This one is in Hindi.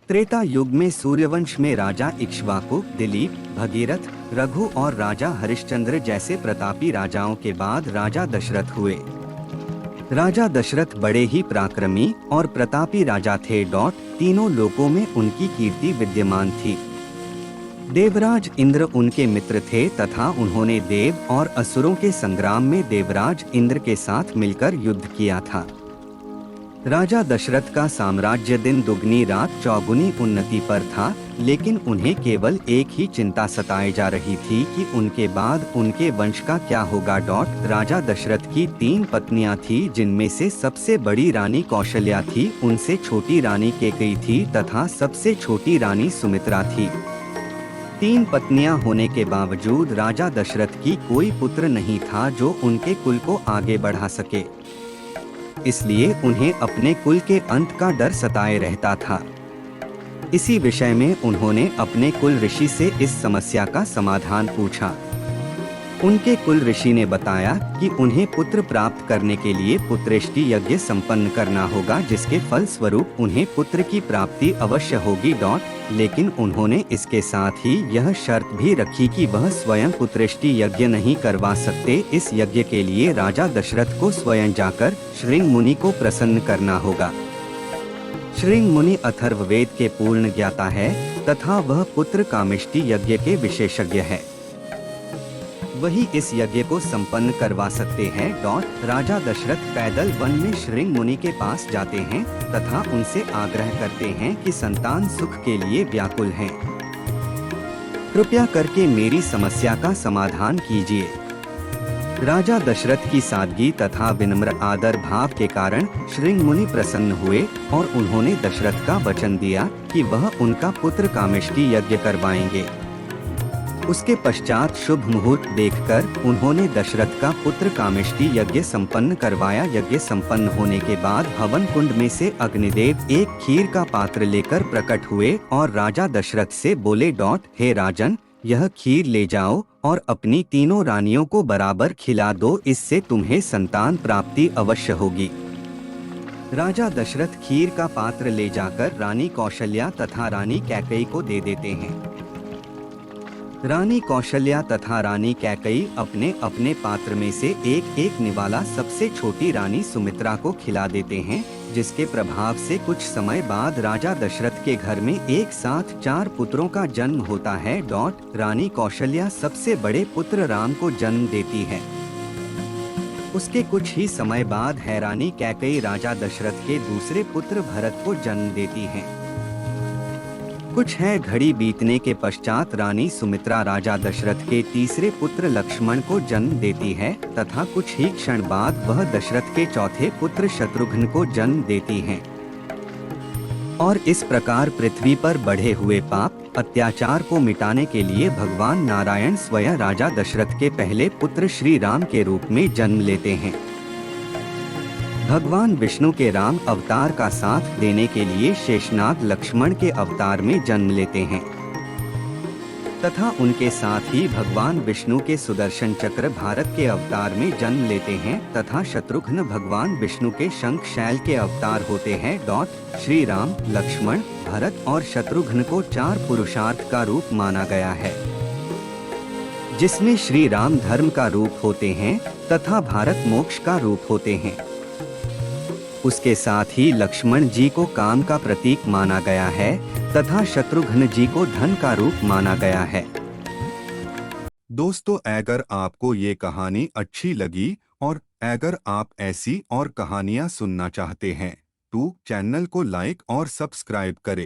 त्रेता युग में सूर्यवंश में राजा इक्ष्वाकु, दिलीप, भगीरथ, रघु और राजा हरिश्चंद्र जैसे प्रतापी राजाओं के बाद राजा दशरथ हुए। राजा दशरथ बड़े ही पराक्रमी और प्रतापी राजा थे। तीनों लोकों में उनकी कीर्ति विद्यमान थी। देवराज इंद्र उनके मित्र थे तथा उन्होंने देव और असुरों के संग्राम में देवराज इंद्र के साथ मिलकर युद्ध किया था। राजा दशरथ का साम्राज्य दिन दुगनी रात चौगुनी उन्नति पर था, लेकिन उन्हें केवल एक ही चिंता सताए जा रही थी कि उनके बाद उनके वंश का क्या होगा। राजा दशरथ की 3 पत्नियां थी, जिनमें से सबसे बड़ी रानी कौशल्या थी, उनसे छोटी रानी कैकेयी थी तथा सबसे छोटी रानी सुमित्रा थी। 3 पत्नियां होने के बावजूद राजा दशरथ की कोई पुत्र नहीं था जो उनके कुल को आगे बढ़ा सके। इसलिए उन्हें अपने कुल के अंत का डर सताए रहता था। इसी विषय में उन्होंने अपने कुल ऋषि से इस समस्या का समाधान पूछा। उनके कुल ऋषि ने बताया कि उन्हें पुत्र प्राप्त करने के लिए पुत्रेष्टि यज्ञ संपन्न करना होगा, जिसके फल स्वरूप उन्हें पुत्र की प्राप्ति अवश्य होगी। लेकिन उन्होंने इसके साथ ही यह शर्त भी रखी कि वह स्वयं पुत्रेष्टि यज्ञ नहीं करवा सकते। इस यज्ञ के लिए राजा दशरथ को स्वयं जाकर श्रृंग मुनि को प्रसन्न करना होगा। श्रृंग मुनि अथर्ववेद के पूर्ण ज्ञाता है तथा वह पुत्र कामेष्टि यज्ञ के विशेषज्ञ है। वही इस यज्ञ को संपन्न करवा सकते हैं। राजा दशरथ पैदल वन में श्रृंग मुनि के पास जाते हैं तथा उनसे आग्रह करते हैं कि संतान सुख के लिए व्याकुल हैं। कृपया करके मेरी समस्या का समाधान कीजिए। राजा दशरथ की सादगी तथा विनम्र आदर भाव के कारण श्रृंग मुनि प्रसन्न हुए और उन्होंने दशरथ का वचन दिया कि वह उनका पुत्र कामेष्टि यज्ञ करवाएंगे। उसके पश्चात शुभ मुहूर्त देखकर उन्होंने दशरथ का पुत्र कामेष्टि यज्ञ संपन्न करवाया। यज्ञ संपन्न होने के बाद हवन कुंड में से अग्निदेव एक खीर का पात्र लेकर प्रकट हुए और राजा दशरथ से बोले, हे राजन, यह खीर ले जाओ और अपनी तीनों रानियों को बराबर खिला दो, इससे तुम्हें संतान प्राप्ति अवश्य होगी। राजा दशरथ खीर का पात्र ले जाकर रानी कौशल्या तथा रानी कैकेयी को दे देते हैं। रानी कौशल्या तथा रानी कैकेयी अपने अपने पात्र में से एक एक निवाला सबसे छोटी रानी सुमित्रा को खिला देते हैं, जिसके प्रभाव से कुछ समय बाद राजा दशरथ के घर में एक साथ 4 पुत्रों का जन्म होता है। रानी कौशल्या सबसे बड़े पुत्र राम को जन्म देती है। उसके कुछ ही समय बाद है रानी कैकेयी राजा दशरथ के दूसरे पुत्र भरत को जन्म देती है। कुछ है घड़ी बीतने के पश्चात रानी सुमित्रा राजा दशरथ के तीसरे पुत्र लक्ष्मण को जन्म देती है तथा कुछ ही क्षण बाद वह दशरथ के चौथे पुत्र शत्रुघ्न को जन्म देती हैं। और इस प्रकार पृथ्वी पर बढ़े हुए पाप अत्याचार को मिटाने के लिए भगवान नारायण स्वयं राजा दशरथ के पहले पुत्र श्री राम के रूप में जन्म लेते हैं। भगवान विष्णु के राम अवतार का साथ देने के लिए शेषनाग लक्ष्मण के अवतार में जन्म लेते हैं तथा उनके साथ ही भगवान विष्णु के सुदर्शन चक्र भारत के अवतार में जन्म लेते हैं तथा शत्रुघ्न भगवान विष्णु के शंख शैल के अवतार होते हैं। श्री राम, लक्ष्मण, भरत और शत्रुघ्न को 4 पुरुषार्थ का रूप माना गया है, जिसमें श्री राम धर्म का रूप होते हैं तथा भारत मोक्ष का रूप होते हैं। उसके साथ ही लक्ष्मण जी को काम का प्रतीक माना गया है तथा शत्रुघ्न जी को धन का रूप माना गया है। दोस्तों, अगर आपको ये कहानी अच्छी लगी और अगर आप ऐसी और कहानियाँ सुनना चाहते हैं तो चैनल को लाइक और सब्सक्राइब करें।